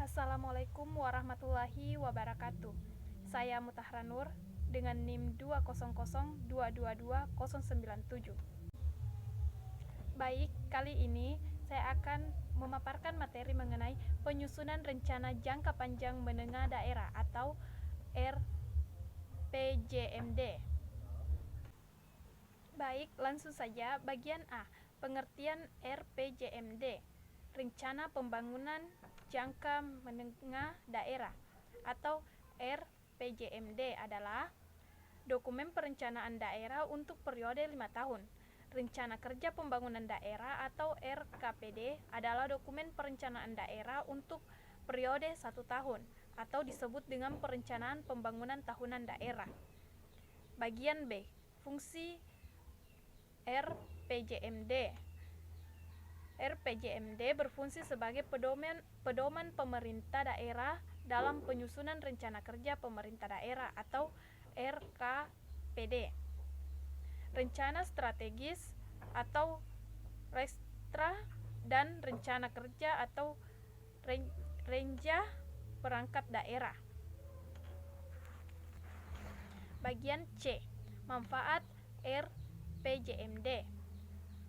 Assalamualaikum warahmatullahi wabarakatuh. Saya Mutahara Nur dengan NIM 200222097. Baik, kali ini saya akan memaparkan materi mengenai penyusunan rencana jangka panjang menengah daerah atau RPJMD. Baik, langsung saja bagian A, pengertian RPJMD. Rencana Pembangunan Jangka Menengah Daerah atau RPJMD adalah dokumen perencanaan daerah untuk periode 5 tahun. Rencana Kerja Pembangunan Daerah atau RKPD adalah dokumen perencanaan daerah untuk periode 1 tahun atau disebut dengan Perencanaan Pembangunan Tahunan Daerah. Bagian B, fungsi RPJMD. RPJMD berfungsi sebagai pedoman pemerintah daerah dalam penyusunan rencana kerja pemerintah daerah atau RKPD. Rencana strategis atau Restra dan rencana kerja atau Renja perangkat daerah. Bagian C, manfaat RPJMD.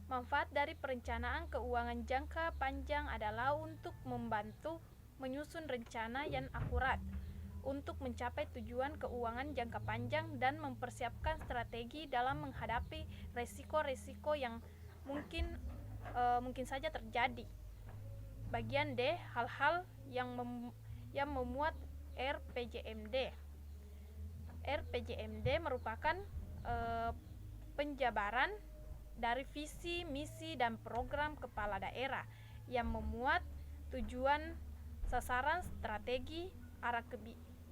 Manfaat dari perencanaan keuangan jangka panjang adalah untuk membantu menyusun rencana yang akurat untuk mencapai tujuan keuangan jangka panjang dan mempersiapkan strategi dalam menghadapi resiko-resiko yang mungkin saja terjadi. Bagian D, hal-hal yang memuat RPJMD. RPJMD merupakan penjabaran dari visi, misi, dan program kepala daerah yang memuat tujuan, sasaran, strategi, arah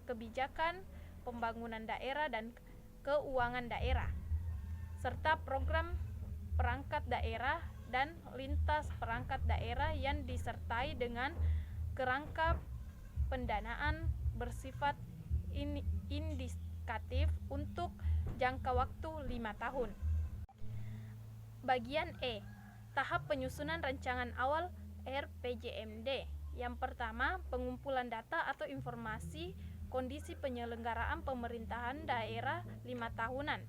kebijakan, pembangunan daerah, dan keuangan daerah, serta program perangkat daerah dan lintas perangkat daerah yang disertai dengan kerangka pendanaan bersifat indikatif untuk jangka waktu 5 tahun. Bagian E, tahap penyusunan rancangan awal RPJMD. Yang pertama, pengumpulan data atau informasi kondisi penyelenggaraan pemerintahan daerah 5 tahunan.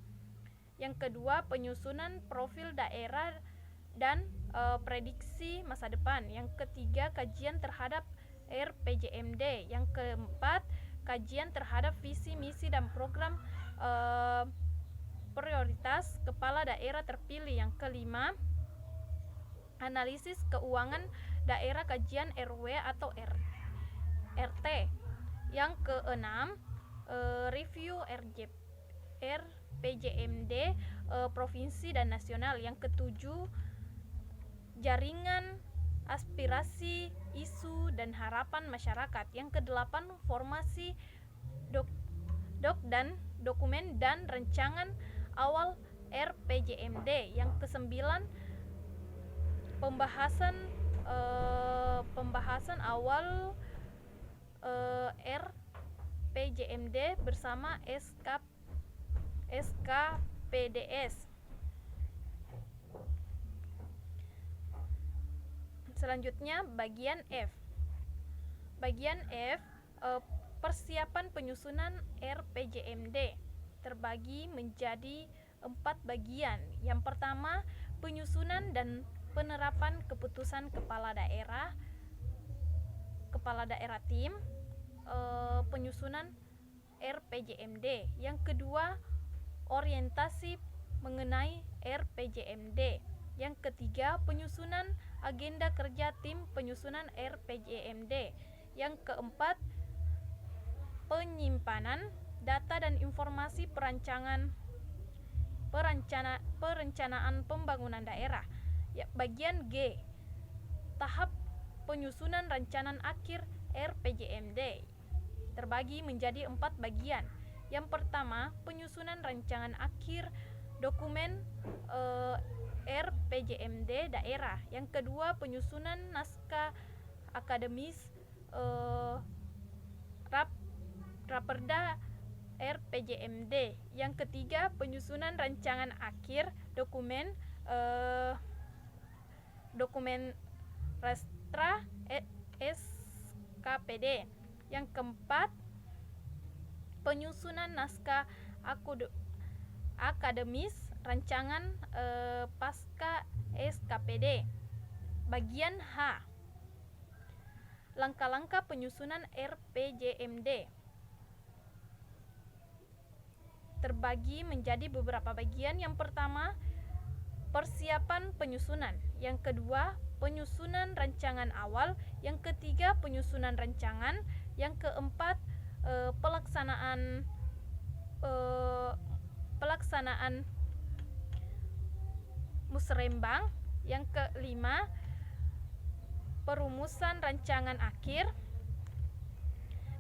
Yang kedua, penyusunan profil daerah dan prediksi masa depan. Yang ketiga, kajian terhadap RPJMD. Yang keempat, kajian terhadap visi, misi, dan program prioritas kepala daerah terpilih. Yang kelima, analisis keuangan daerah kajian RW atau RT. Yang keenam, review RPJMD provinsi dan nasional. Yang ketujuh, jaringan aspirasi, isu, dan harapan masyarakat. Yang kedelapan, formasi dokumen dan rancangan awal RPJMD. Yang kesembilan, pembahasan awal RPJMD bersama SKPDS. Selanjutnya bagian F. Bagian F, persiapan penyusunan RPJMD terbagi menjadi 4 bagian. Yang pertama, penyusunan dan penerapan keputusan kepala daerah tim penyusunan RPJMD. Yang kedua, orientasi mengenai RPJMD. Yang ketiga, penyusunan agenda kerja tim penyusunan RPJMD. Yang keempat, penyimpanan data dan informasi perencanaan pembangunan daerah. Ya, bagian G, tahap penyusunan rancangan akhir RPJMD terbagi menjadi 4 bagian. Yang pertama, penyusunan rancangan akhir dokumen RPJMD daerah. Yang kedua, penyusunan naskah akademis Raperda RPJMD. Yang ketiga, penyusunan rancangan akhir dokumen Restra SK SKPD. Yang keempat, penyusunan naskah akademis rancangan pasca SKPD. Bagian H, langkah-langkah penyusunan RPJMD terbagi menjadi beberapa bagian. Yang pertama, persiapan penyusunan. Yang kedua, penyusunan rancangan awal. Yang ketiga, penyusunan rancangan. Yang keempat, pelaksanaan musrembang. Yang kelima, perumusan rancangan akhir.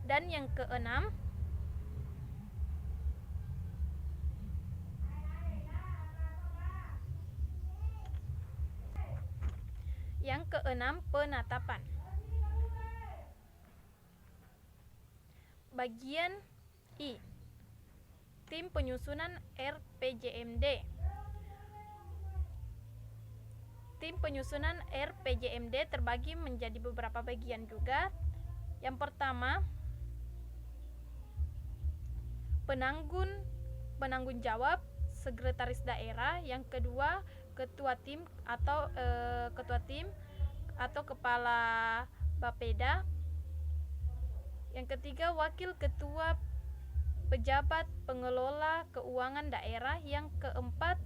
Dan yang keenam, penetapan. Bagian I, tim penyusunan RPJMD. Tim penyusunan RPJMD terbagi menjadi beberapa bagian juga. Yang pertama, penanggung jawab sekretaris daerah. Yang kedua, ketua tim atau kepala Bapeda. Yang ketiga, wakil ketua pejabat pengelola keuangan daerah. Yang keempat,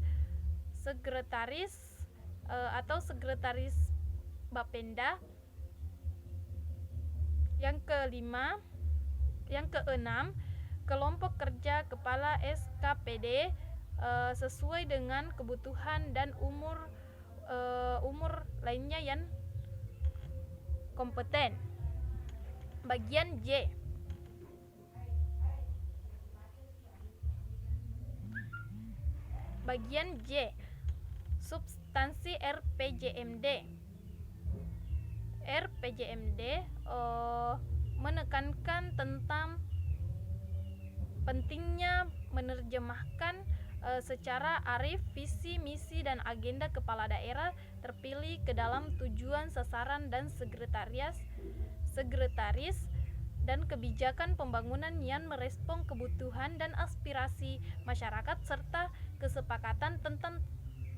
sekretaris atau sekretaris Bapenda. Yang keenam, kelompok kerja kepala SKPD sesuai dengan kebutuhan dan umur lainnya yang kompeten. Bagian J, substansi RPJMD. RPJMD menekankan tentang pentingnya menerjemahkan secara arif visi, misi, dan agenda kepala daerah terpilih ke dalam tujuan, sasaran, dan sekretaris dan kebijakan pembangunan yang merespon kebutuhan dan aspirasi masyarakat, serta kesepakatan tentang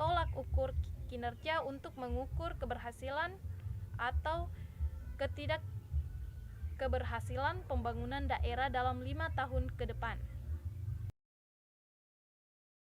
tolak ukur kinerja untuk mengukur keberhasilan atau ketidakkeberhasilan pembangunan daerah dalam 5 tahun ke depan.